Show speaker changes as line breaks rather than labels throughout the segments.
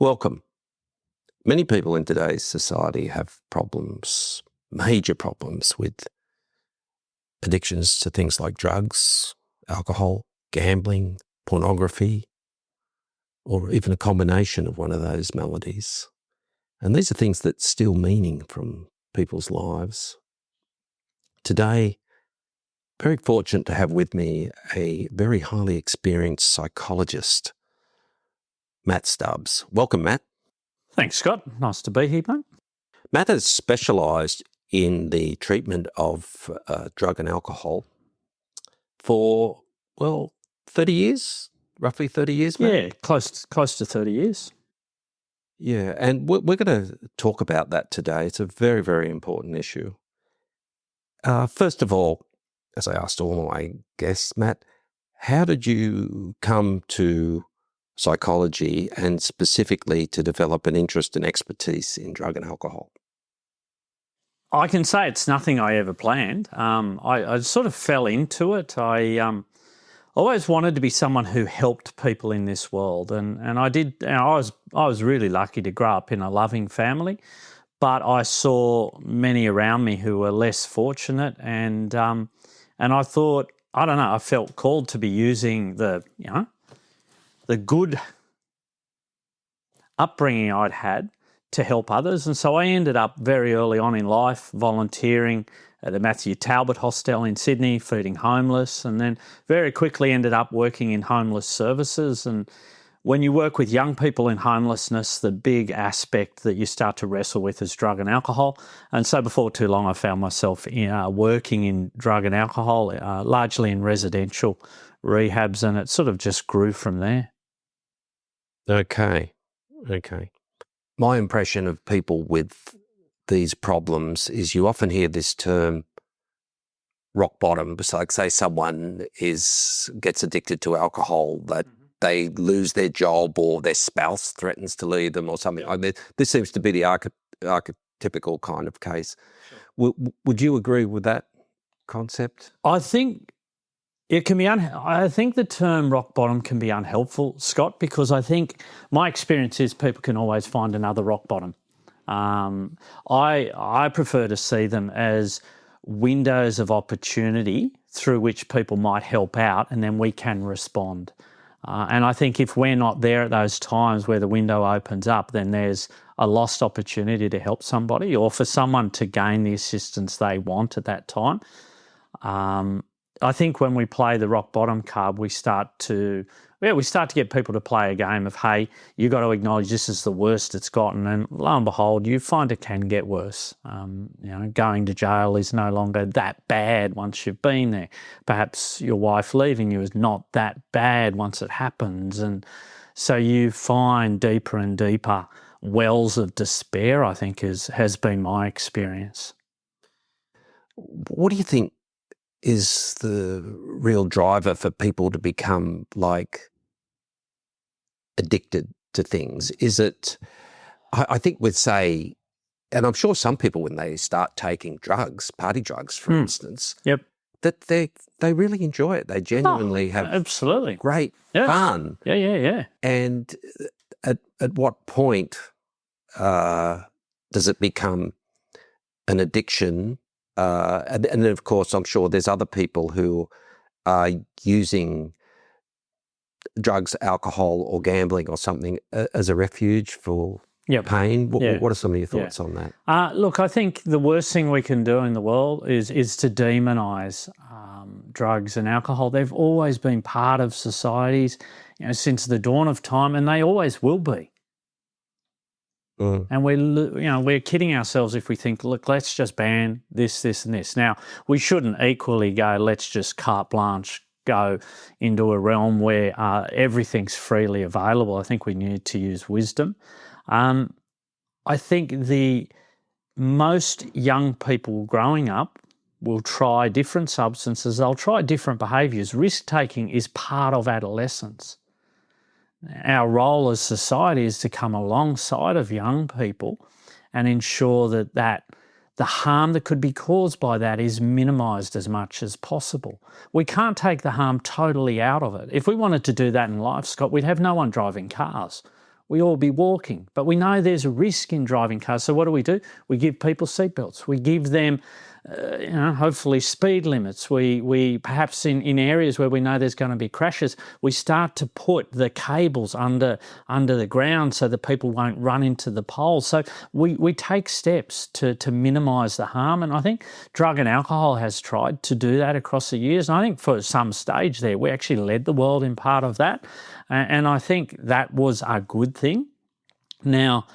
Welcome. Many people in today's society have problems, major problems with addictions to things like drugs, alcohol, gambling, pornography, or even a combination of one of those maladies. And these are things that steal meaning from people's lives. Today, very fortunate to have with me a very highly experienced psychologist, Matt Stubbs. Welcome, Matt.
Thanks, Scott. Nice to be here, mate.
Matt has specialised in the treatment of drug and alcohol for, 30 years, roughly 30 years, Matt?
Yeah, close to 30 years.
Yeah, and we're going to talk about that today. It's a very, very important issue. First of all, as I asked all my guests, Matt, how did you come to psychology and specifically to develop an interest and expertise in drug and alcohol?
I can say it's nothing I ever planned. I sort of fell into it. I always wanted to be someone who helped people in this world, and I did. I was really lucky to grow up in a loving family, but I saw many around me who were less fortunate, and I thought, I don't know, I felt called to be using the good upbringing I'd had to help others. And so I ended up very early on in life volunteering at the Matthew Talbot Hostel in Sydney, feeding homeless, and then very quickly ended up working in homeless services. And when you work with young people in homelessness, the big aspect that you start to wrestle with is drug and alcohol. And so before too long, I found myself working in drug and alcohol, largely in residential rehabs, and it sort of just grew from there.
Okay. My impression of people with these problems is you often hear this term rock bottom. It's like, say someone gets addicted to alcohol, that they lose their job or their spouse threatens to leave them or something like that. This seems to be the archetypical kind of case. Sure. Would you agree with that concept?
I think it can be. I think the term rock bottom can be unhelpful, Scott, because I think my experience is people can always find another rock bottom. I prefer to see them as windows of opportunity through which people might help out, and then we can respond. And I think if we're not there at those times where the window opens up, then there's a lost opportunity to help somebody or for someone to gain the assistance they want at that time. I think when we play the rock bottom card, we start to get people to play a game of, hey, you got to acknowledge this is the worst it's gotten, and lo and behold, you find it can get worse. Going to jail is no longer that bad once you've been there. Perhaps your wife leaving you is not that bad once it happens, and so you find deeper and deeper wells of despair, I think has been my experience.
What do you think is the real driver for people to become addicted to things? Is it, I think with say, and I'm sure some people when they start taking drugs, party drugs for instance, that they really enjoy it. They genuinely have
absolutely
great fun.
Yeah.
And at what point does it become an addiction? And then, of course, I'm sure there's other people who are using drugs, alcohol or gambling or something as a refuge for pain. What are some of your thoughts on that?
Look, I think the worst thing we can do in the world is to demonise drugs and alcohol. They've always been part of societies, since the dawn of time, and they always will be. And we're kidding ourselves if we think, look, let's just ban this, and this. Now, we shouldn't equally go, let's just carte blanche, go into a realm where everything's freely available. I think we need to use wisdom. I think the most young people growing up will try different substances. They'll try different behaviours. Risk-taking is part of adolescence. Our role as society is to come alongside of young people and ensure that the harm that could be caused by that is minimised as much as possible. We can't take the harm totally out of it. If we wanted to do that in life, Scott, we'd have no one driving cars. we all be walking. But we know there's a risk in driving cars. So what do? We give people seatbelts. We give them, hopefully speed limits. We perhaps in areas where we know there's going to be crashes, we start to put the cables under the ground so that people won't run into the poles. So we take steps to minimise the harm. And I think drug and alcohol has tried to do that across the years. And I think for some stage there, we actually led the world in part of that. And I think that was a good thing. Now,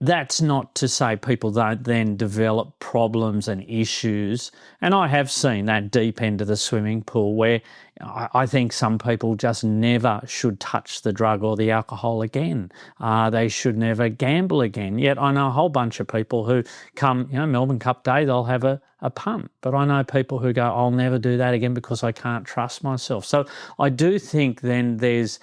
that's not to say people don't then develop problems and issues. And I have seen that deep end of the swimming pool where I think some people just never should touch the drug or the alcohol again. They should never gamble again. Yet I know a whole bunch of people who come, Melbourne Cup Day, they'll have a punt. But I know people who go, I'll never do that again because I can't trust myself. So I do think then there's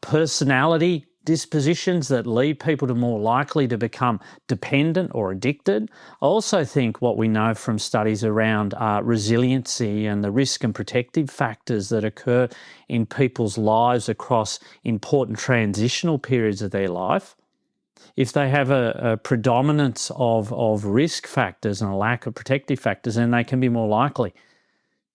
personality dispositions that lead people to more likely to become dependent or addicted. I also think what we know from studies around resiliency and the risk and protective factors that occur in people's lives across important transitional periods of their life, if they have a predominance of risk factors and a lack of protective factors, then they can be more likely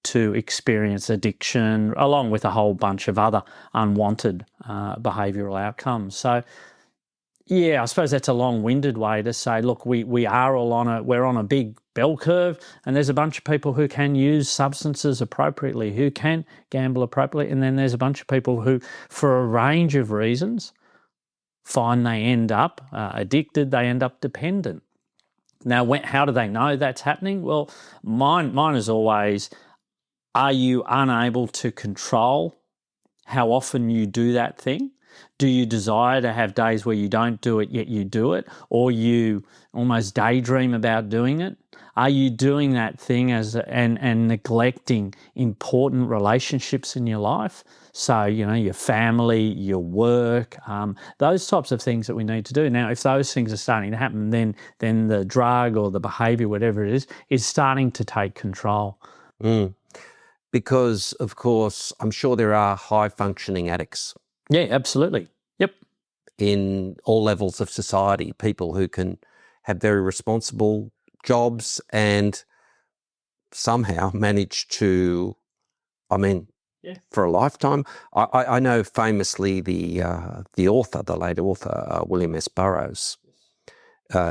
to experience addiction, along with a whole bunch of other unwanted behavioural outcomes. So, yeah, I suppose that's a long-winded way to say, look, we are all we're on a big bell curve, and there's a bunch of people who can use substances appropriately, who can gamble appropriately, and then there's a bunch of people who, for a range of reasons, find they end up addicted, they end up dependent. Now, how do they know that's happening? Well, mine is always, are you unable to control how often you do that thing? Do you desire to have days where you don't do it, yet you do it, or you almost daydream about doing it? Are you doing that thing and neglecting important relationships in your life? So, your family, your work, those types of things that we need to do. Now, if those things are starting to happen, then the drug or the behaviour, whatever it is starting to take control.
Because, of course, I'm sure there are high-functioning addicts.
Yeah, absolutely. Yep.
In all levels of society, people who can have very responsible jobs and somehow manage to, for a lifetime. I know famously the late author, William S. Burroughs.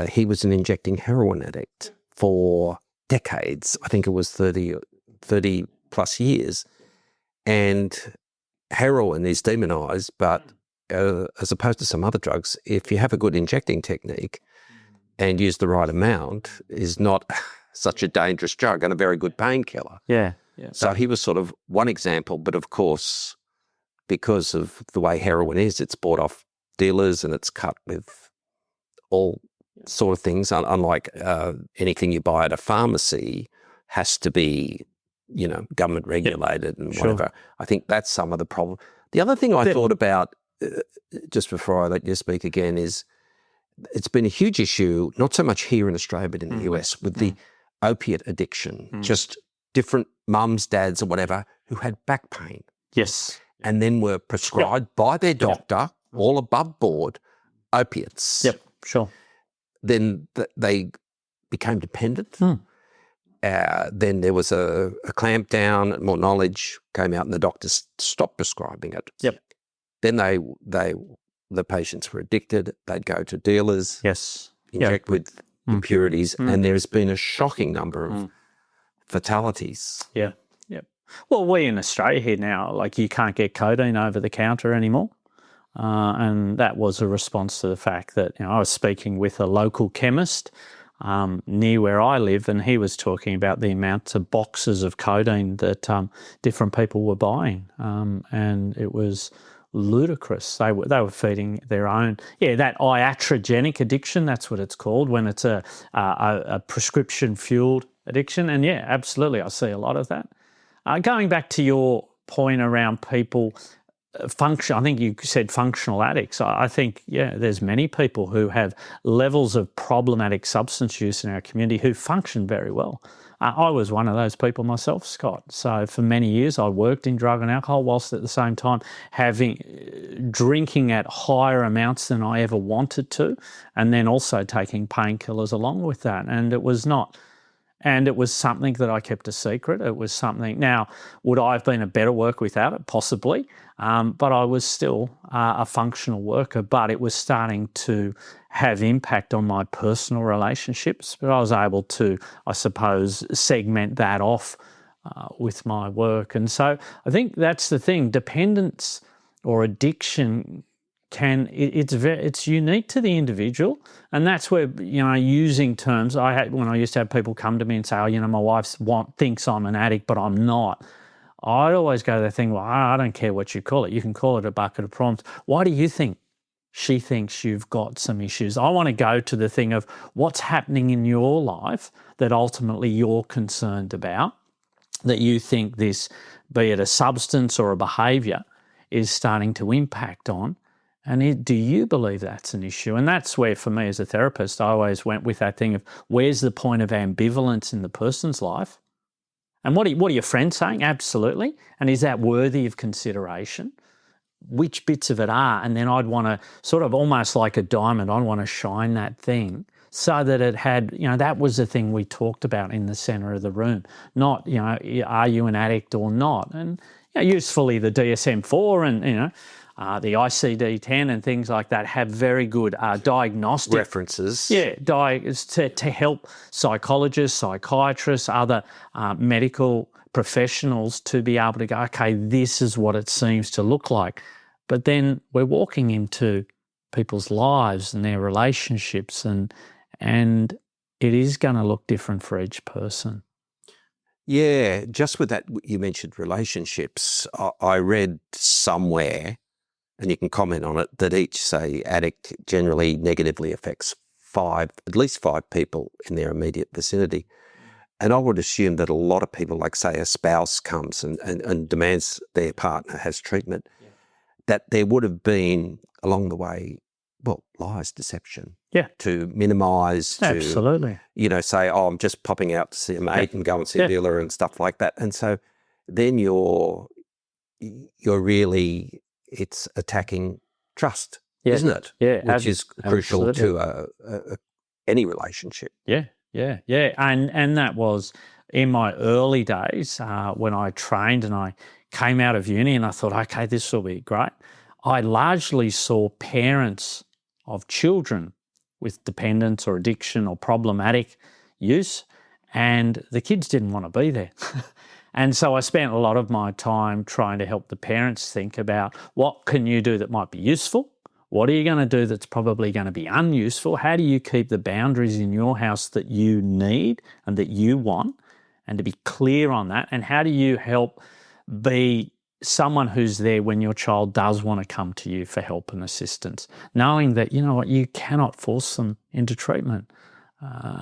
He was an injecting heroin addict for decades. I think it was 30 plus years. And heroin is demonized, but as opposed to some other drugs, if you have a good injecting technique and use the right amount, is not such a dangerous drug and a very good painkiller.
Yeah.
So he was sort of one example, but of course, because of the way heroin is, it's bought off dealers and it's cut with all sort of things, unlike anything you buy at a pharmacy has to be, government regulated and whatever. I think that's some of the problem. The other thing I thought about, just before I let you speak again, is it's been a huge issue, not so much here in Australia, but in the US, with the opiate addiction. Just different mums, dads or whatever who had back pain.
Yes.
And then were prescribed by their doctor, all above board, opiates.
Yep, sure.
Then they became dependent. Then there was a clampdown, more knowledge came out and the doctors stopped prescribing it.
Yep.
Then the patients were addicted. They'd go to dealers, inject with impurities, and there's been a shocking number of fatalities.
Yeah. Well, we in Australia here now, you can't get codeine over the counter anymore. And that was a response to the fact that, I was speaking with a local chemist near where I live, and he was talking about the amounts of boxes of codeine that different people were buying. And it was ludicrous. They were feeding their own, that iatrogenic addiction, that's what it's called, when it's a prescription-fueled addiction. And absolutely, I see a lot of that. Going back to your point around people function. I think you said functional addicts. I think, there's many people who have levels of problematic substance use in our community who function very well. I was one of those people myself, Scott. So for many years, I worked in drug and alcohol whilst at the same time drinking at higher amounts than I ever wanted to, and then also taking painkillers along with that. And it was something that I kept a secret. It was something. Now, would I have been a better worker without it? Possibly. But I was still a functional worker, but it was starting to have impact on my personal relationships. But I was able to, I suppose, segment that off with my work. And so I think that's the thing. Dependence or addiction it's unique to the individual, and that's where, using terms. When I used to have people come to me and say, "Oh, my wife thinks I'm an addict, but I'm not." I'd always go to the thing, "Well, I don't care what you call it. You can call it a bucket of problems. Why do you think she thinks you've got some issues?" I want to go to the thing of what's happening in your life that ultimately you're concerned about, that you think this, be it a substance or a behaviour, is starting to impact on. And do you believe that's an issue? And that's where, for me as a therapist, I always went with that thing of where's the point of ambivalence in the person's life? And what are your friends saying? Absolutely. And is that worthy of consideration? Which bits of it are? And then I'd want to sort of almost like a diamond, I'd want to shine that thing so that it had, that was the thing we talked about in the centre of the room. Not, are you an addict or not? And usefully the DSM-4 and, the ICD-10 and things like that have very good diagnostic
references.
Yeah, to help psychologists, psychiatrists, other medical professionals to be able to go, okay, this is what it seems to look like. But then we're walking into people's lives and their relationships, and it is going to look different for each person.
Yeah, just with that, you mentioned relationships. I read somewhere, and you can comment on it, that each, say, addict generally negatively affects at least five people in their immediate vicinity. And I would assume that a lot of people, like say a spouse comes and demands their partner has treatment, that there would have been along the way, lies, deception.
Yeah.
To minimise,
absolutely.
Say, I'm just popping out to see a mate and go and see a dealer and stuff like that. And so then you're really, it's attacking trust, isn't it?
Yeah.
Which is crucial to any relationship.
Yeah. And that was in my early days when I trained and I came out of uni and I thought, okay, this will be great. I largely saw parents of children with dependence or addiction or problematic use, and the kids didn't want to be there. And so I spent a lot of my time trying to help the parents think about what can you do that might be useful? What are you going to do that's probably going to be unuseful? How do you keep the boundaries in your house that you need and that you want, and to be clear on that? And how do you help be someone who's there when your child does want to come to you for help and assistance, knowing that, you cannot force them into treatment.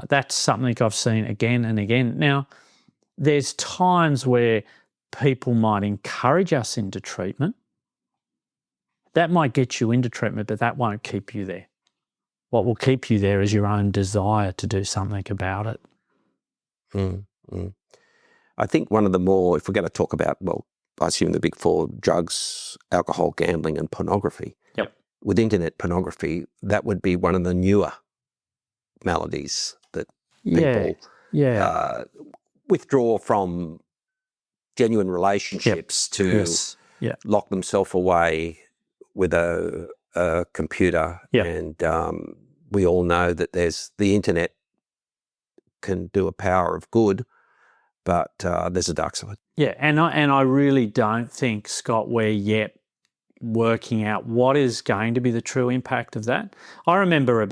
That's something I've seen again and again. Now, there's times where people might encourage us into treatment. That might get you into treatment, but that won't keep you there. What will keep you there is your own desire to do something about it.
I think one of the more, if we're going to talk about, I assume the big four: drugs, alcohol, gambling, and pornography.
Yep.
With internet pornography, that would be one of the newer maladies that people withdraw from genuine relationships to lock themselves away with a computer. And we all know that the internet can do a power of good, but there's a dark side.
Yeah, and I really don't think, Scott, we're yet working out what is going to be the true impact of that. I remember it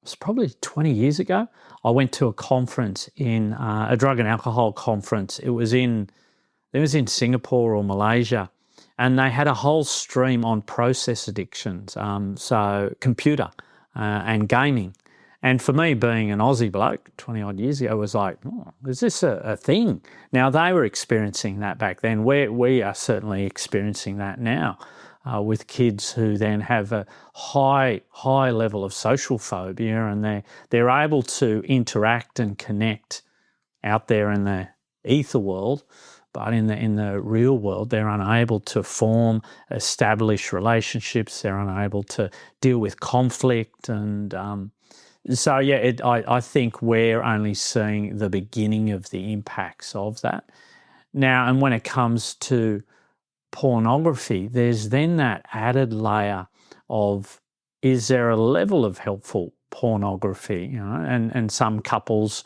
was probably 20 years ago, I went to a conference in a drug and alcohol conference. It was in Singapore or Malaysia, and they had a whole stream on process addictions, so computer and gaming. And for me, being an Aussie bloke 20 odd years ago, was like, oh, is this a thing? Now, they were experiencing that back then. We are certainly experiencing that now with kids who then have a high level of social phobia, and they're able to interact and connect out there in the ether world, but in the real world, they're unable to establish relationships. They're unable to deal with conflict, and so yeah, I think we're only seeing the beginning of the impacts of that now. And when it comes to pornography, there's then that added layer of, is there a level of helpful pornography? And some couples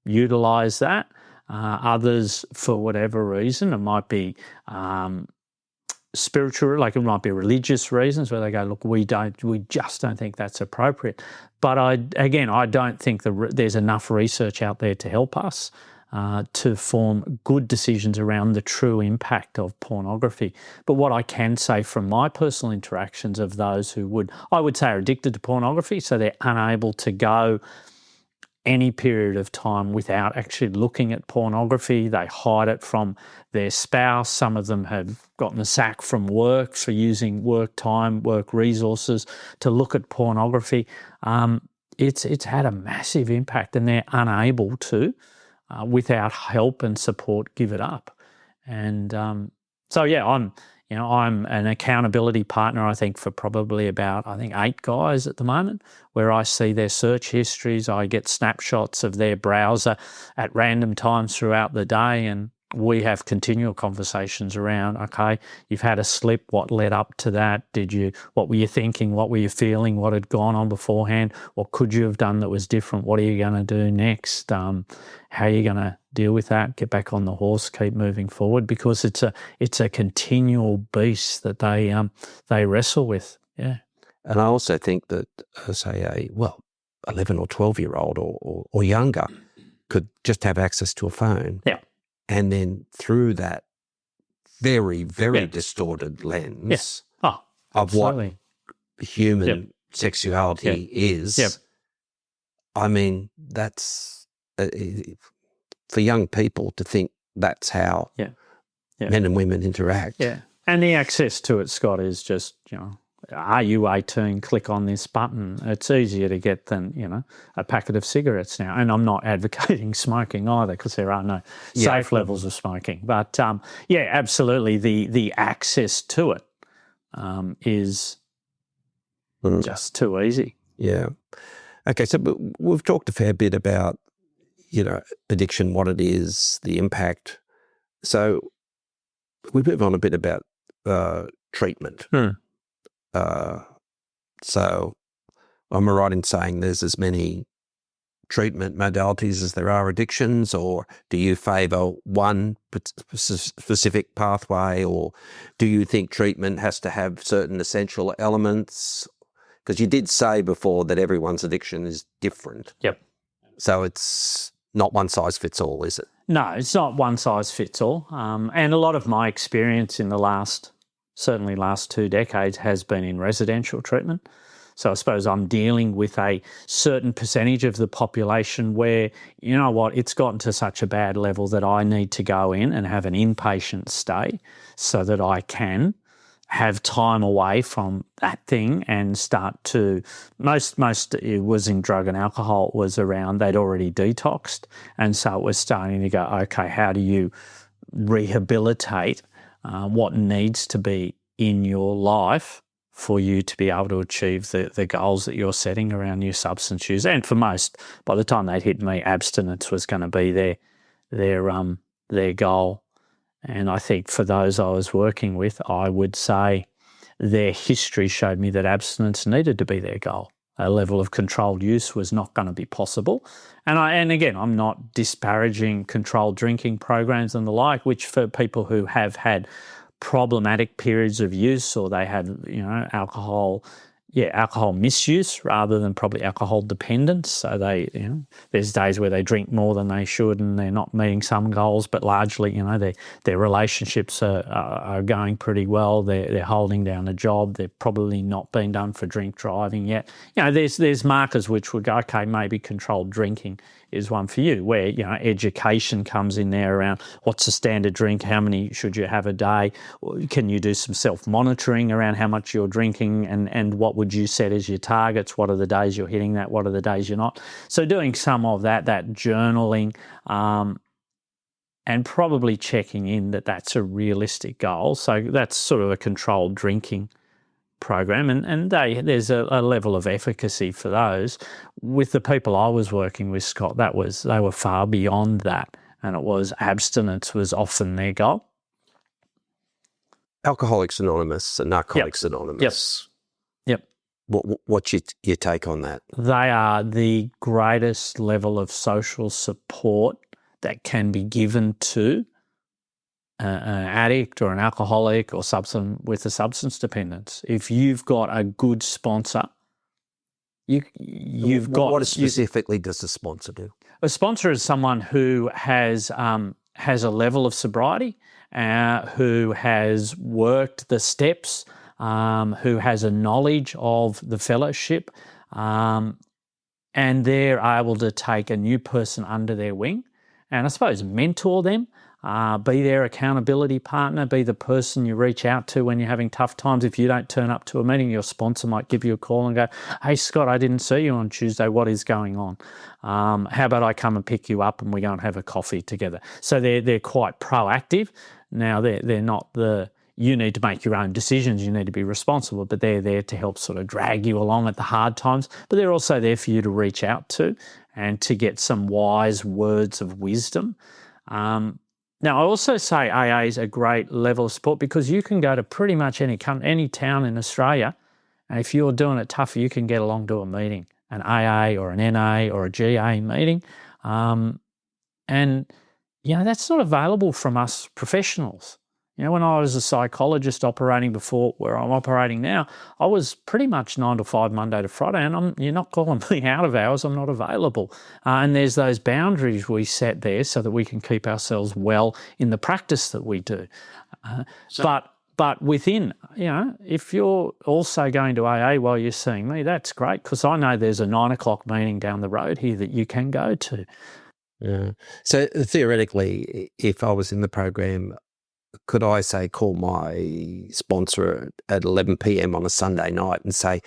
utilize that. Others, for whatever reason, it might be spiritual, like it might be religious reasons where they go, look, we just don't think that's appropriate. But I don't think there's enough research out there to help us to form good decisions around the true impact of pornography. But what I can say from my personal interactions of those who I would say are addicted to pornography, so they're unable to go any period of time without actually looking at pornography. They hide it from their spouse. Some of them have gotten the sack from work for using work time, work resources to look at pornography. It's had a massive impact, and they're unable to, without help and support, give it up. And so yeah, I'm an accountability partner, I think, for probably about 8 guys at the moment, where I see their search histories. I get snapshots of their browser at random times throughout the day, and we have continual conversations around, okay, you've had a slip, what led up to that? What were you thinking? What were you feeling? What had gone on beforehand? What could you have done that was different? What are you going to do next? How are you going to deal with that? Get back on the horse, keep moving forward, because it's a continual beast that they wrestle with. Yeah.
And I also think that, say, 11 or 12-year-old or younger could just have access to a phone.
Yeah.
And then through that very, very distorted lens of what human sexuality is, I mean, that's for young people to think that's how men and women interact.
Yeah. And the access to it, Scott, is just, are you 18? Click on this button. It's easier to get than, a packet of cigarettes now. And I'm not advocating smoking either, because there are no safe levels of smoking. But absolutely, the access to it is just too easy.
Yeah. Okay, so we've talked a fair bit about, addiction, what it is, the impact. So we move on a bit about treatment. So am I right in saying there's as many treatment modalities as there are addictions, or do you favour one specific pathway, or do you think treatment has to have certain essential elements? Because you did say before that everyone's addiction is different.
Yep.
So it's not one size fits all, is it?
No, it's not one size fits all. And a lot of my experience in the last 2 decades has been in residential treatment. So I suppose I'm dealing with a certain percentage of the population where, it's gotten to such a bad level that I need to go in and have an inpatient stay so that I can have time away from that thing and start to, most it was in drug and alcohol, it was around, they'd already detoxed. And so it was starting to go, okay, how do you rehabilitate what needs to be in your life for you to be able to achieve the goals that you're setting around your substance use. And for most, by the time they'd hit me, abstinence was going to be their goal. And I think for those I was working with, I would say their history showed me that abstinence needed to be their goal. A level of controlled use was not going to be possible. And again, I'm not disparaging controlled drinking programs and the like, which for people who have had problematic periods of use, or they had, alcohol alcohol misuse rather than probably alcohol dependence. So there's days where they drink more than they should and they're not meeting some goals, but largely, their relationships are going pretty well. They're holding down a job. They're probably not been done for drink driving yet. There's markers which would go, okay, maybe controlled drinking is one for you, where, education comes in there around what's the standard drink, how many should you have a day, can you do some self-monitoring around how much you're drinking, and what would you set as your targets, what are the days you're hitting that, what are the days you're not. So doing some of that journaling, and probably checking in that that's a realistic goal. So that's sort of a controlled drinking program, and there's a level of efficacy for those. With the people I was working with, Scott, they were far beyond that, and it was abstinence was often their goal.
Alcoholics Anonymous and Narcotics Anonymous.
Yep.
What's your take on that?
They are the greatest level of social support that can be given to an addict or an alcoholic or with a substance dependence. If you've got a good sponsor, you've got...
What specifically does the sponsor do?
A sponsor is someone who has a level of sobriety, who has worked the steps, who has a knowledge of the fellowship, and they're able to take a new person under their wing and I suppose mentor them, be their accountability partner, be the person you reach out to when you're having tough times. If you don't turn up to a meeting, your sponsor might give you a call and go, hey, Scott, I didn't see you on Tuesday. What is going on? How about I come and pick you up and we go and have a coffee together? So they're quite proactive. Now, they're not you need to make your own decisions, you need to be responsible, but they're there to help sort of drag you along at the hard times. But they're also there for you to reach out to and to get some wise words of wisdom. Now, I also say AA is a great level of support because you can go to pretty much any town in Australia, and if you're doing it tough, you can get along to a meeting, an AA or an NA or a GA meeting. And, that's not available from us professionals. When I was a psychologist operating before where I'm operating now, I was pretty much 9 to 5 Monday to Friday, and you're not calling me out of hours, I'm not available. And there's those boundaries we set there so that we can keep ourselves well in the practice that we do. But within, if you're also going to AA while you're seeing me, that's great, because I know there's a 9 o'clock meeting down the road here that you can go to.
Yeah. So theoretically, if I was in the program, could I say call my sponsor at 11 p.m. on a Sunday night and say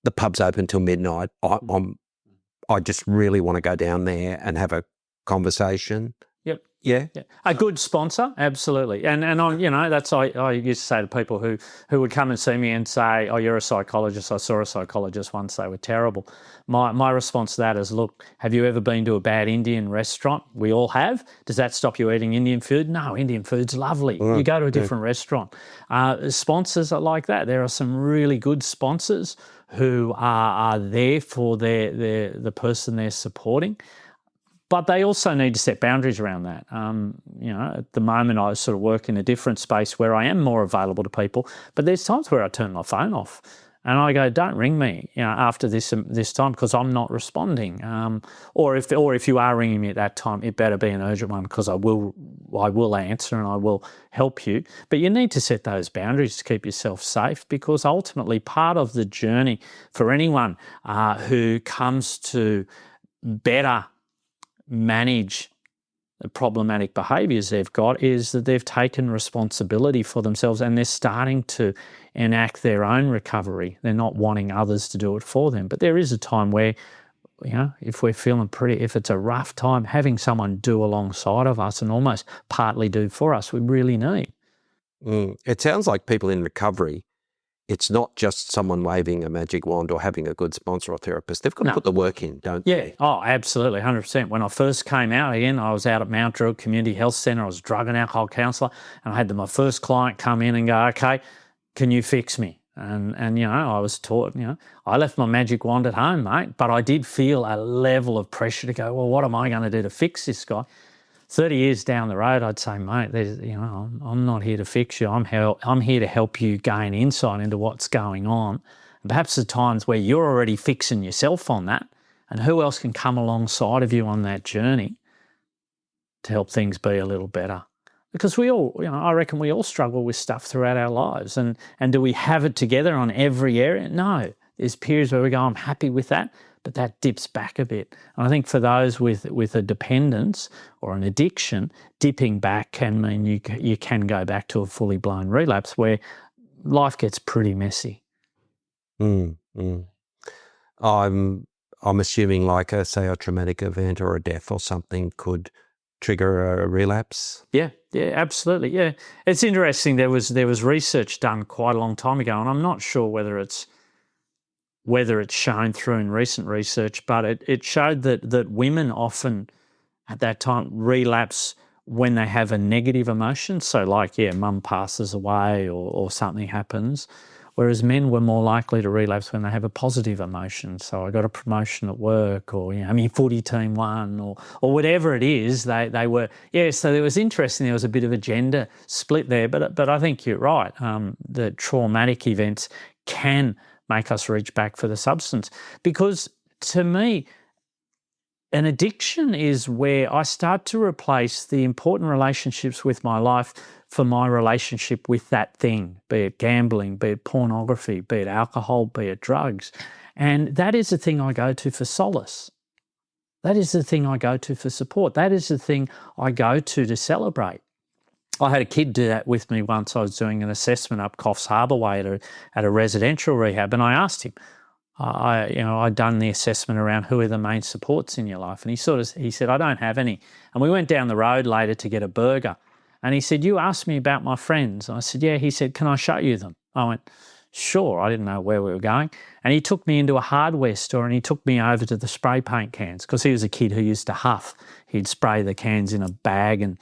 the pub's open till midnight? I just really want to go down there and have a conversation.
Yep.
Yeah.
A good sponsor, absolutely. And that's I used to say to people who would come and see me and say, oh, you're a psychologist. I saw a psychologist once, they were terrible. My response to that is, look, have you ever been to a bad Indian restaurant? We all have. Does that stop you eating Indian food? No, Indian food's lovely. You go to a different restaurant. Sponsors are like that. There are some really good sponsors who are there for the person they're supporting. But they also need to set boundaries around that. At the moment I sort of work in a different space where I am more available to people, but there's times where I turn my phone off and I go, don't ring me, after this time because I'm not responding. Or if you are ringing me at that time, it better be an urgent one because I will answer and I will help you. But you need to set those boundaries to keep yourself safe, because ultimately part of the journey for anyone who comes to better manage the problematic behaviours they've got is that they've taken responsibility for themselves and they're starting to enact their own recovery. They're not wanting others to do it for them. But there is a time where, if we're feeling if it's a rough time, having someone do alongside of us and almost partly do for us, we really need.
It sounds like people in recovery, it's not just someone waving a magic wand or having a good sponsor or therapist. They've got to put the work in, don't they?
Yeah. Oh, absolutely, 100%. When I first came out, again, I was out at Mount Druitt Community Health Centre. I was a drug and alcohol counsellor, and I had my first client come in and go, okay, can you fix me? And I was taught, I left my magic wand at home, mate, but I did feel a level of pressure to go, well, what am I going to do to fix this guy? 30 years down the road, I'd say, mate, I'm not here to fix you. I'm here to help you gain insight into what's going on. And perhaps the times where you're already fixing yourself on that, and who else can come alongside of you on that journey to help things be a little better. Because we all, I reckon we all struggle with stuff throughout our lives. And do we have it together on every area? No. There's periods where we go, I'm happy with that, but that dips back a bit. And I think for those with a dependence or an addiction, dipping back can mean you can go back to a fully blown relapse where life gets pretty messy.
I'm assuming like a traumatic event or a death or something could trigger a relapse.
Yeah, absolutely. Yeah, it's interesting. There was research done quite a long time ago, and I'm not sure whether it's shown through in recent research, but it showed that women often at that time relapse when they have a negative emotion. So like, mum passes away or something happens, whereas men were more likely to relapse when they have a positive emotion. So I got a promotion at work, or footy team won, or whatever it is. They were So it was interesting. There was a bit of a gender split there, but I think you're right. The traumatic events can make us reach back for the substance, because to me, an addiction is where I start to replace the important relationships with my life for my relationship with that thing, be it gambling, be it pornography, be it alcohol, be it drugs. And that is the thing I go to for solace. That is the thing I go to for support. That is the thing I go to celebrate. I had a kid do that with me once. I was doing an assessment up Coffs Harbour Way at a residential rehab, and I asked him, I'd done the assessment around who are the main supports in your life, and he said, I don't have any. And we went down the road later to get a burger, and he said, you asked me about my friends. And I said, yeah. He said, can I show you them? I went, sure. I didn't know where we were going. And he took me into a hardware store and he took me over to the spray paint cans, because he was a kid who used to huff. He'd spray the cans in a bag and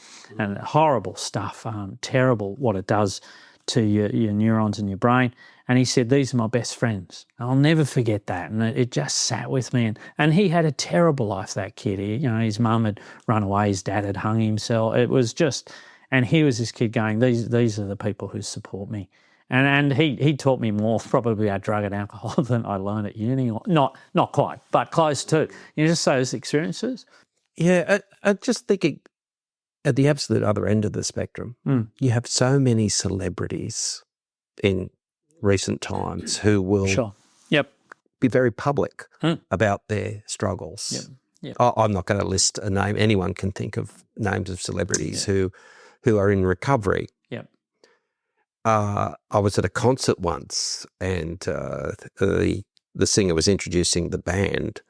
horrible stuff, terrible what it does to your neurons in your brain. And he said, these are my best friends. And I'll never forget that. And it just sat with me. And he had a terrible life, that kid. His mum had run away, his dad had hung himself. It was just, and here was this kid going, these are the people who support me. And he taught me more probably about drug and alcohol than I learned at uni. Not quite, but close to. Just those experiences.
Yeah, I just thinking at the absolute other end of the spectrum, you have so many celebrities in recent times who will be very public about their struggles.
Yep.
I'm not going to list a name. Anyone can think of names of celebrities who are in recovery.
Yep.
I was at a concert once, and the singer was introducing the band,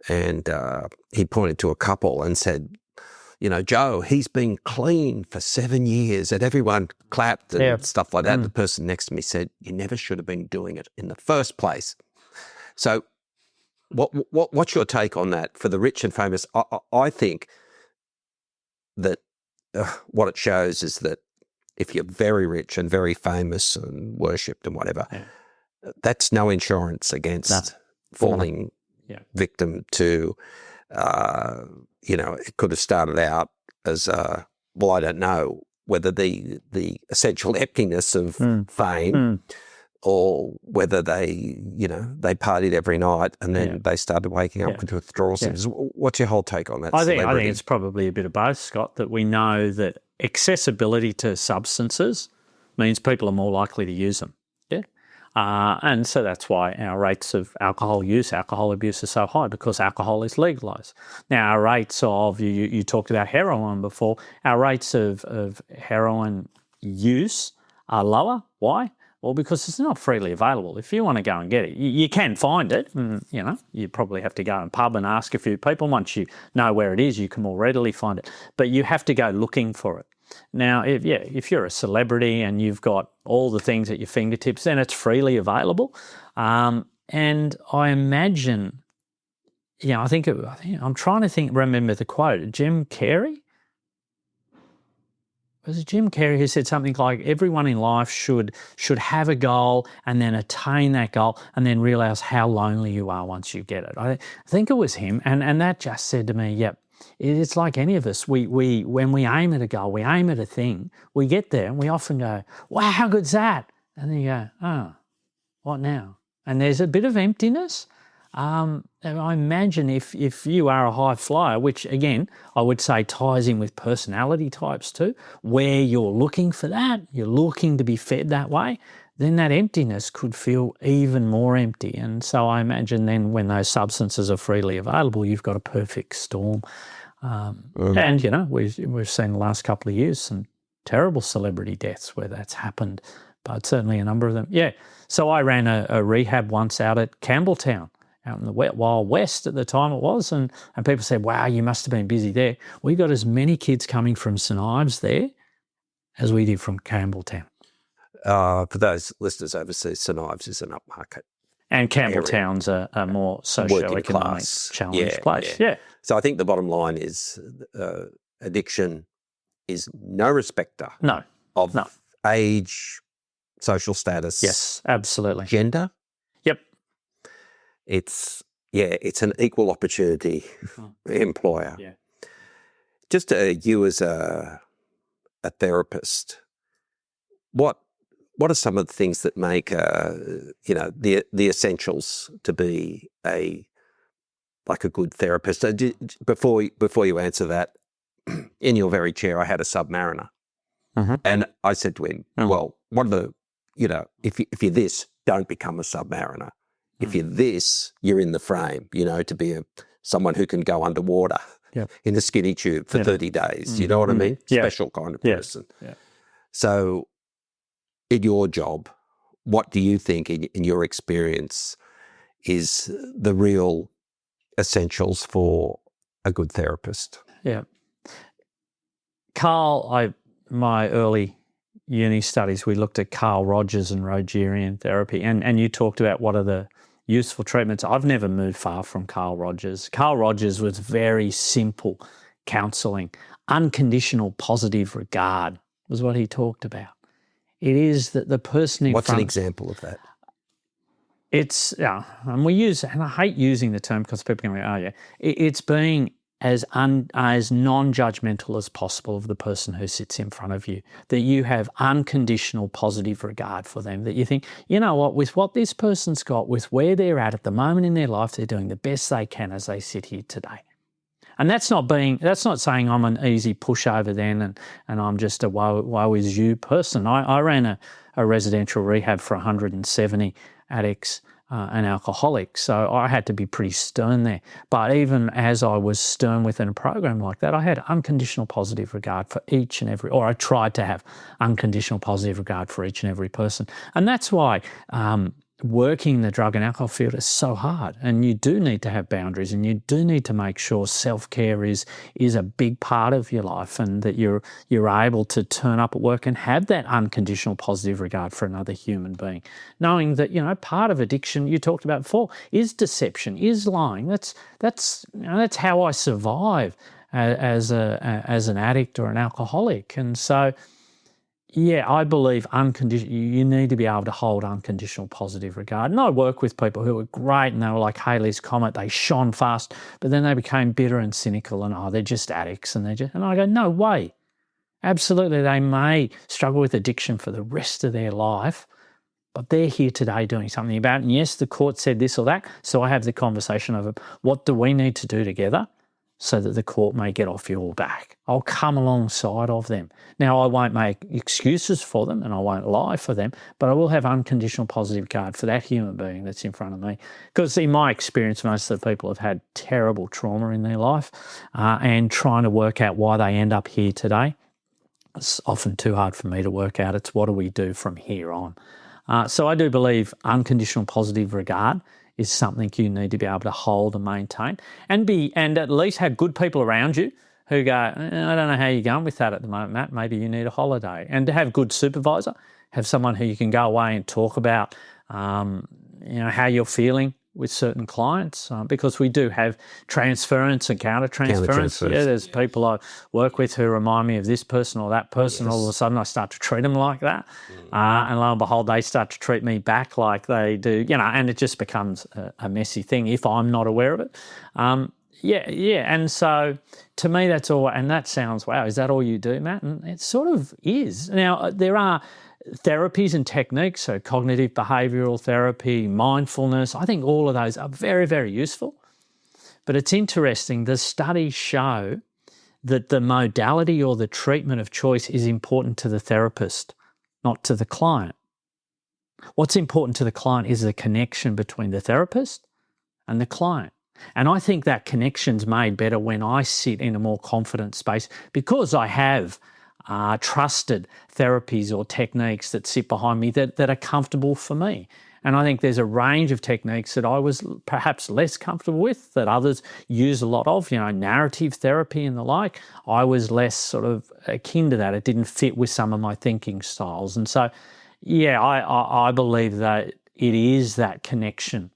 and he pointed to a couple and said, Joe, he's been clean for 7 years, and everyone clapped and stuff like that. The person next to me said, you never should have been doing it in the first place. So what's your take on that for the rich and famous? I think that what it shows is that if you're very rich and very famous and worshipped and whatever, that's no insurance against falling victim to, it could have started out as, I don't know whether the essential emptiness of fame or whether they partied every night and then they started waking up with withdrawal symptoms. What's your whole take on that?
I think it's probably a bit of both, Scott, that we know that accessibility to substances means people are more likely to use them. And so that's why our rates of alcohol abuse are so high, because alcohol is legalised. Now, our rates of, you talked about heroin before, our rates of heroin use are lower. Why? Well, because it's not freely available. If you want to go and get it, you can find it. And, you probably have to go in a pub and ask a few people. Once you know where it is, you can more readily find it. But you have to go looking for it. Now, if you're a celebrity and you've got all the things at your fingertips, then it's freely available. And I imagine, I'm trying to remember the quote. Jim Carrey? Was it Jim Carrey who said something like, everyone in life should have a goal and then attain that goal and then realise how lonely you are once you get it. I think it was him. And that just said to me, yep. It's like any of us. We when we aim at a goal, we aim at a thing, we get there and we often go, wow, how good's that? And then you go, oh, what now? and there's a bit of emptiness. And I imagine if you are a high flyer, which again I would say ties in with personality types too, where you're looking for that, you're looking to be fed that way, then that emptiness could feel even more empty. And so I imagine then when those substances are freely available, you've got a perfect storm. And, you know, we've seen the last couple of years some terrible celebrity deaths where that's happened, but certainly a number of them. Yeah. So I ran a rehab once out at Campbelltown, out in the Wild West at the time it was, and people said, wow, you must have been busy there. We got as many kids coming from St Ives there as we did from Campbelltown.
For those listeners overseas, St Ives is an upmarket.
And Campbelltown's a more socio-economic challenged place. Yeah.
So I think the bottom line is addiction is no respecter of age, social status.
Yes, absolutely.
Gender.
Yep.
It's an equal opportunity employer.
Yeah.
Just you as a therapist, what are some of the things that make the essentials to be a good therapist? Before you answer that, in your very chair, I had a submariner, and I said to him, "Well, what are the if you're this, don't become a submariner. If you're this, you're in the frame. To be someone who can go underwater in a skinny tube for 30 days. You know what I mean?
Yeah.
Special kind of person.
Yeah.
So, in your job, what do you think, in your experience, is the real essentials for a good therapist?
Yeah. Carl, my early uni studies, we looked at Carl Rogers and Rogerian therapy, and you talked about what are the useful treatments. I've never moved far from Carl Rogers. Carl Rogers was very simple counselling. Unconditional positive regard was what he talked about. It is that the person in
What's
front...
an example of that?
It's, and we use, and I hate using the term because people can go, oh yeah, it's being as non-judgmental as possible of the person who sits in front of you, that you have unconditional positive regard for them, that you think, you know what, with what this person's got, with where they're at the moment in their life, they're doing the best they can as they sit here today. And that's not saying I'm an easy pushover then and I'm just a woe is you person. I ran a residential rehab for 170 addicts and alcoholics, so I had to be pretty stern there. But even as I was stern within a program like that, I had unconditional positive regard for each and every, or I tried to have unconditional positive regard for each and every person. And that's why working the drug and alcohol field is so hard, and you do need to have boundaries, and you do need to make sure self-care is a big part of your life, and that you're able to turn up at work and have that unconditional positive regard for another human being, knowing that part of addiction you talked about before is deception, is lying. That's how I survive as an addict or an alcoholic, and so. Yeah, I believe you need to be able to hold unconditional positive regard. And I work with people who are great and they were like Halley's Comet, they shone fast, but then they became bitter and cynical and, they're just addicts. And I go, no way. Absolutely, they may struggle with addiction for the rest of their life, but they're here today doing something about it. And yes, the court said this or that, so I have the conversation of what do we need to do together so that the court may get off your back. I'll come alongside of them. Now, I won't make excuses for them and I won't lie for them, but I will have unconditional positive regard for that human being that's in front of me. Because in my experience, most of the people have had terrible trauma in their life and trying to work out why they end up here today. It's often too hard for me to work out. It's what do we do from here on? So I do believe unconditional positive regard is something you need to be able to hold and maintain, and at least have good people around you who go, I don't know how you're going with that at the moment, Matt. Maybe you need a holiday. And to have good supervisor, have someone who you can go away and talk about, how you're feeling with certain clients, because we do have transference and counter-transference. Yeah, there's people I work with who remind me of this person or that person. Yes. All of a sudden I start to treat them like that. And lo and behold, they start to treat me back like they do, and it just becomes a messy thing if I'm not aware of it. And so to me that's all, and that sounds, wow, is that all you do, Matt? And it sort of is. Now, there are therapies and techniques, so cognitive behavioural therapy, mindfulness, I think all of those are very, very useful. But it's interesting, the studies show that the modality or the treatment of choice is important to the therapist, not to the client. What's important to the client is the connection between the therapist and the client. And I think that connection's made better when I sit in a more confident space because I have trusted therapies or techniques that sit behind me that are comfortable for me. And I think there's a range of techniques that I was perhaps less comfortable with, that others use a lot of, narrative therapy and the like. I was less sort of akin to that. It didn't fit with some of my thinking styles. And so, yeah, I believe that it is that connection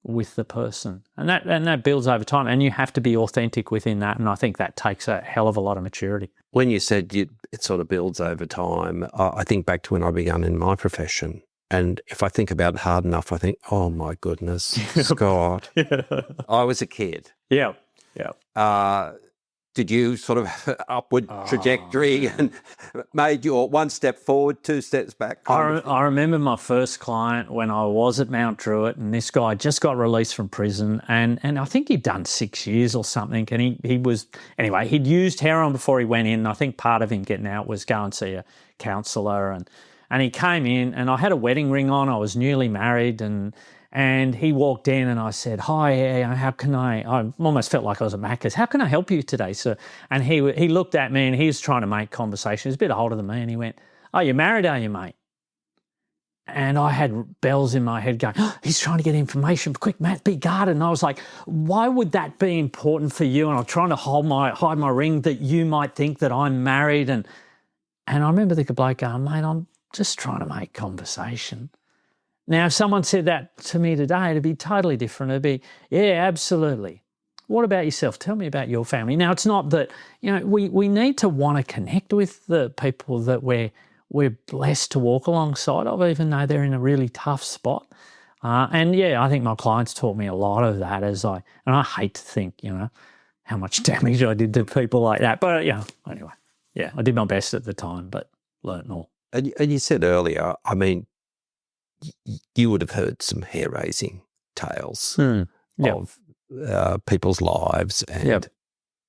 with the person. And that builds over time. And you have to be authentic within that. And I think that takes a hell of a lot of maturity.
When you said it sort of builds over time, I think back to when I began in my profession. And if I think about it hard enough, I think, oh my goodness, Scott, I was a kid.
Yeah.
Did you sort of have an upward trajectory and made your one step forward, two steps back?
I remember my first client when I was at Mount Druitt, and this guy just got released from prison, and I think he'd done 6 years or something, and he'd used heroin before he went in, and I think part of him getting out was go and see a counsellor, and he came in, and I had a wedding ring on, I was newly married, and he walked in and I said, hi, how can I almost felt like I was at Macca's. How can I help you today, sir? And he looked at me and he was trying to make conversation. He was a bit older than me and he went, oh, you're married, are you, mate? And I had bells in my head going, oh, he's trying to get information. Quick, Matt, be guarded. And I was like, why would that be important for you? And I'm trying to hide my ring that you might think that I'm married. And I remember the bloke going, mate, I'm just trying to make conversation. Now, if someone said that to me today, it'd be totally different. It'd be, yeah, absolutely. What about yourself? Tell me about your family. Now, it's not that, we need to want to connect with the people that we're blessed to walk alongside of, even though they're in a really tough spot. And yeah, I think my clients taught me a lot of that and I hate to think, how much damage I did to people like that. But, anyway, yeah, I did my best at the time, but learnt more.
And you said earlier, I mean, you would have heard some hair-raising tales of people's lives and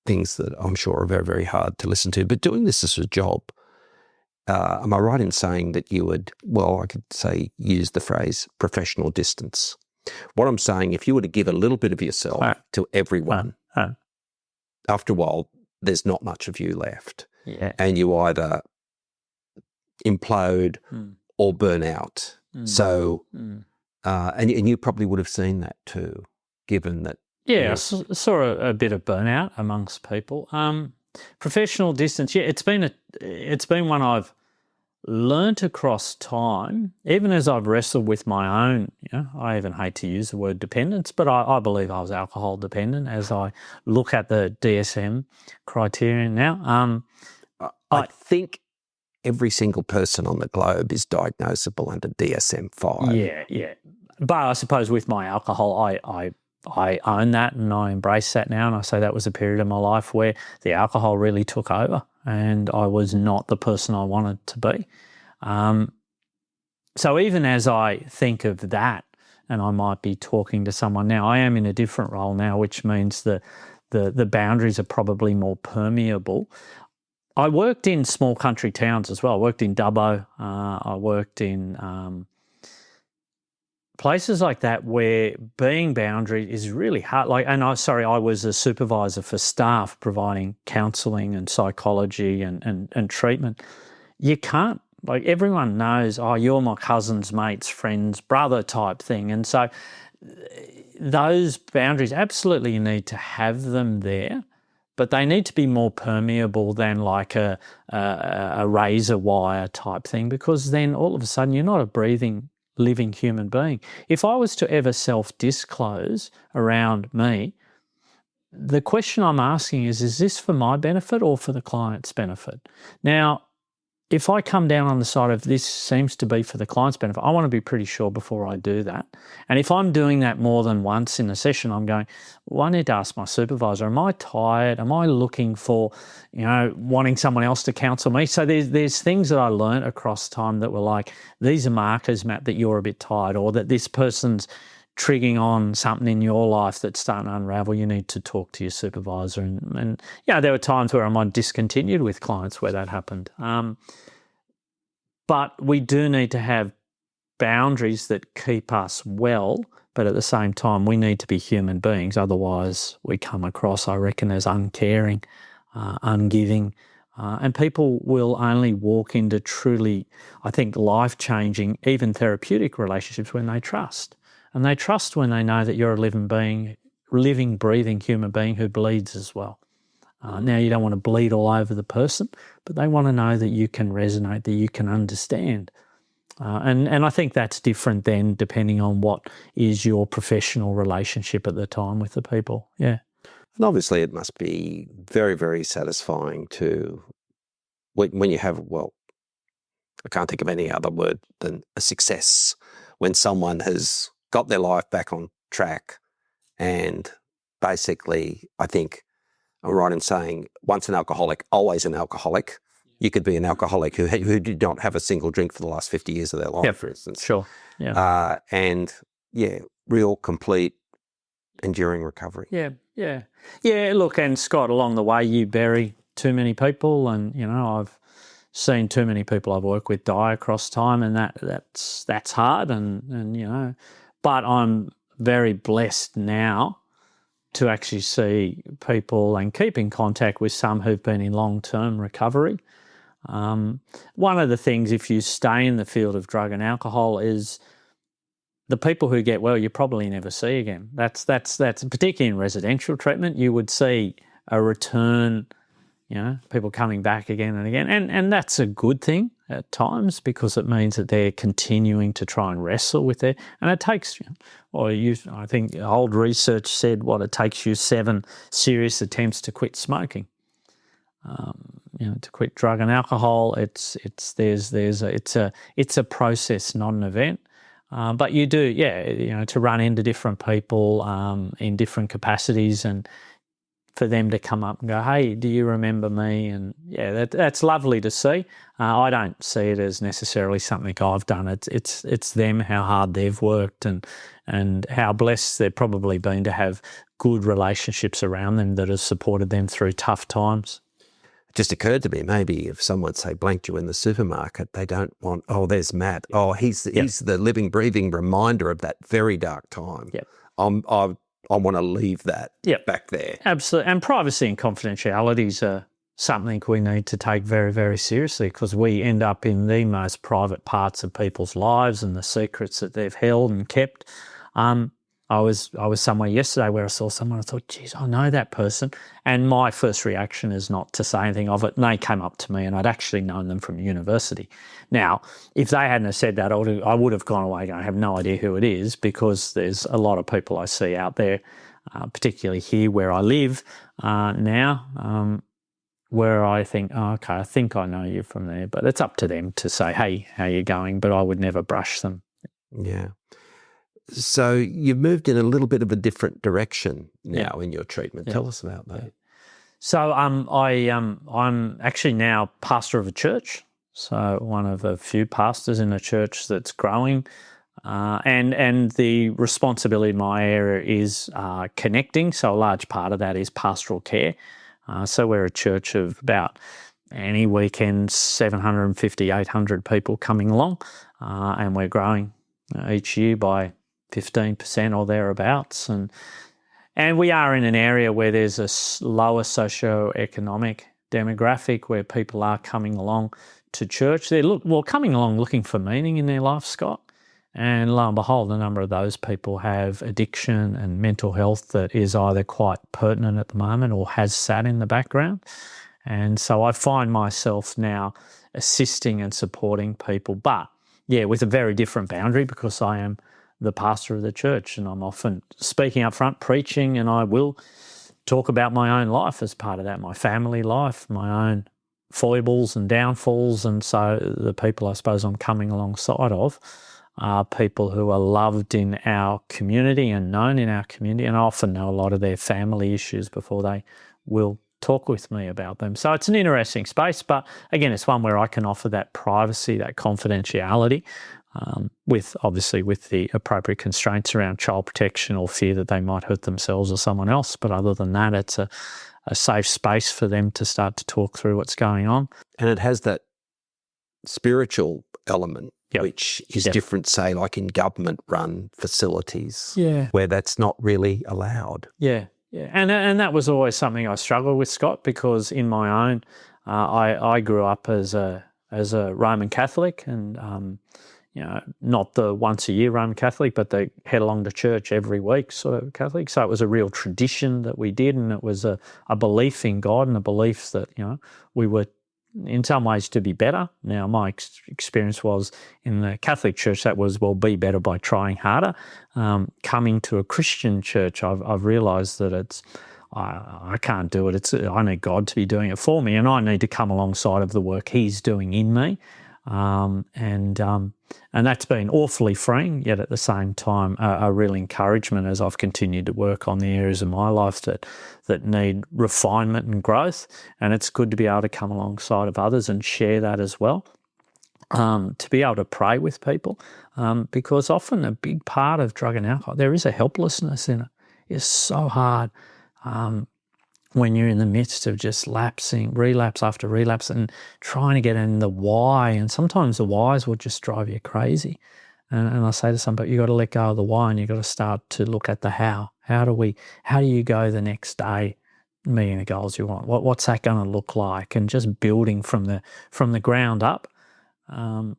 things that I'm sure are very, very hard to listen to. But doing this as a job, am I right in saying that you would, I could say, use the phrase professional distance? What I'm saying, if you were to give a little bit of yourself to everyone, after a while, there's not much of you left.
Yeah.
And you either implode or burn out. So, and you probably would have seen that too, given that.
Yeah, I saw a bit of burnout amongst people. Professional distance, yeah, it's been one I've learnt across time, even as I've wrestled with my own, I even hate to use the word dependence, but I believe I was alcohol dependent as I look at the DSM criterion now.
I think every single person on the globe is diagnosable under DSM-5.
Yeah. But I suppose with my alcohol, I own that and I embrace that now, and I say that was a period of my life where the alcohol really took over and I was not the person I wanted to be. So even as I think of that, and I might be talking to someone now, I am in a different role now, which means the boundaries are probably more permeable. I worked in small country towns as well. I worked in Dubbo. I worked in places like that where being boundary is really hard. I was a supervisor for staff providing counselling and psychology and treatment. You can't, everyone knows, you're my cousin's mate's friend's brother type thing. And so those boundaries, absolutely you need to have them there. But they need to be more permeable than like a razor wire type thing, because then all of a sudden you're not a breathing, living human being. If I was to ever self-disclose around me, the question I'm asking is this for my benefit or for the client's benefit? Now, if I come down on the side of this seems to be for the client's benefit, I want to be pretty sure before I do that. And if I'm doing that more than once in a session, I'm going, well, I need to ask my supervisor, am I tired? Am I looking for, wanting someone else to counsel me? So there's things that I learned across time that were like, these are markers, Matt, that you're a bit tired, or that this person's triggering on something in your life that's starting to unravel. You need to talk to your supervisor. And there were times where I might discontinued with clients where that happened. But we do need to have boundaries that keep us well, but at the same time, we need to be human beings. Otherwise, we come across, I reckon, as uncaring, ungiving, and people will only walk into truly, I think, life-changing, even therapeutic relationships when they trust. And they trust when they know that you're a living, breathing human being who bleeds as well. Now, you don't want to bleed all over the person, but they want to know that you can resonate, that you can understand. And I think that's different then depending on what is your professional relationship at the time with the people. Yeah.
And obviously it must be very, very satisfying to, when you have, I can't think of any other word than a success, when someone has got their life back on track. And basically, I think I'm right in saying once an alcoholic, always an alcoholic. You could be an alcoholic who did not have a single drink for the last 50 years of their life, for instance.
Sure. Yeah.
Real, complete, enduring recovery.
Yeah. Look, and Scott, along the way, you bury too many people, and I've seen too many people I've worked with die across time, and that's hard, and but I'm very blessed now to actually see people and keep in contact with some who've been in long-term recovery. One of the things, if you stay in the field of drug and alcohol, is the people who get well, you probably never see again. That's particularly in residential treatment, you would see a return, people coming back again and again. And that's a good thing at times, because it means that they're continuing to try and wrestle with it. And it takes, I think old research said it takes you 7 serious attempts to quit smoking. To quit drug and alcohol, it's a process, not an event. But you do, to run into different people in different capacities, and for them to come up and go, hey, do you remember me? And that's lovely to see. I don't see it as necessarily something I've done. It's them, how hard they've worked, and how blessed they've probably been to have good relationships around them that have supported them through tough times.
It just occurred to me, maybe if someone, say, blanked you in the supermarket, they don't want, there's Matt. He's the living, breathing reminder of that very dark time.
Yep.
I want to leave that back there.
Absolutely. And privacy and confidentialities are something we need to take very, very seriously, because we end up in the most private parts of people's lives and the secrets that they've held and kept. I was somewhere yesterday where I saw someone, I thought, geez, I know that person. And my first reaction is not to say anything of it. And they came up to me, and I'd actually known them from university. Now, if they hadn't have said that, I would have gone away going, I have no idea who it is, because there's a lot of people I see out there, particularly here where I live now, where I think, okay, I think I know you from there. But it's up to them to say, hey, how you going? But I would never brush them.
Yeah. So you've moved in a little bit of a different direction now in your treatment. Tell us about that.
Yeah. So I'm actually now pastor of a church. So one of a few pastors in a church that's growing. And the responsibility in my area is connecting. So a large part of that is pastoral care. So we're a church of about any weekend, 750, 800 people coming along. And we're growing each year by 15% or thereabouts. And we are in an area where there's a lower socio-economic demographic, where people are coming along to church. They're coming along looking for meaning in their life, Scott. And lo and behold, a number of those people have addiction and mental health that is either quite pertinent at the moment or has sat in the background. And so I find myself now assisting and supporting people, but with a very different boundary, because I am the pastor of the church, and I'm often speaking up front, preaching, and I will talk about my own life as part of that, my family life, my own foibles and downfalls. And so the people I suppose I'm coming alongside of are people who are loved in our community and known in our community, and I often know a lot of their family issues before they will talk with me about them. So it's an interesting space, but again, it's one where I can offer that privacy, that confidentiality, with the appropriate constraints around child protection or fear that they might hurt themselves or someone else. But other than that, it's a safe space for them to start to talk through what's going on.
And it has that spiritual element,
Yep.
which is
Yep.
different, say, like in government-run facilities,
Yeah.
where that's not really allowed.
Yeah. And that was always something I struggled with, Scott, because in my own, I grew up as a Roman Catholic, and not the once a year Roman Catholic, but they head along to church every week sort of Catholic. So it was a real tradition that we did, and it was a belief in God and a belief that we were in some ways to be better. Now, my experience was in the Catholic Church that was, well, be better by trying harder. Coming to a Christian church, I've realised that I can't do it. I need God to be doing it for me, and I need to come alongside of the work He's doing in me. And that's been awfully freeing, yet at the same time a real encouragement as I've continued to work on the areas of my life that need refinement and growth. And it's good to be able to come alongside of others and share that as well. To be able to pray with people, because often a big part of drug and alcohol, there is a helplessness in it. It's so hard when you're in the midst of just relapse after relapse, and trying to get in the why. And sometimes the whys will just drive you crazy. And I say to some people, you've got to let go of the why, and you've got to start to look at the how. How do you go the next day meeting the goals you want? What's that going to look like? And just building from the ground up. And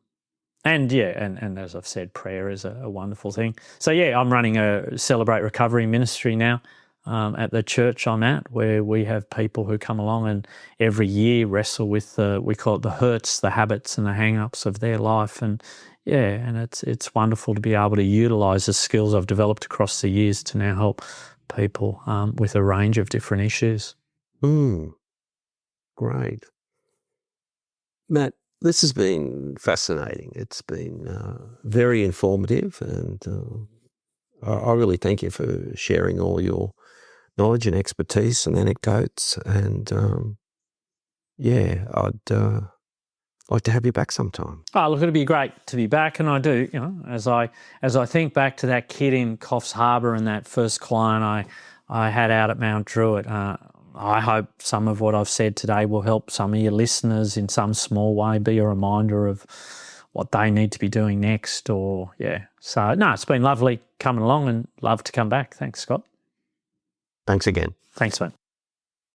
as I've said, prayer is a wonderful thing. So I'm running a Celebrate Recovery ministry now at the church I'm at, where we have people who come along and every year wrestle with we call it the hurts, the habits and the hang-ups of their life. And it's wonderful to be able to utilise the skills I've developed across the years to now help people with a range of different issues.
Great. Matt, this has been fascinating. It's been very informative, and I really thank you for sharing all your knowledge and expertise and anecdotes. And I'd like to have you back sometime.
Oh, look, it'd be great to be back, and I do. As I think back to that kid in Coffs Harbour and that first client I had out at Mount Druitt. I hope some of what I've said today will help some of your listeners in some small way, be a reminder of what they need to be doing next. So, it's been lovely coming along, and love to come back. Thanks, Scott.
Thanks again.
Thanks, mate.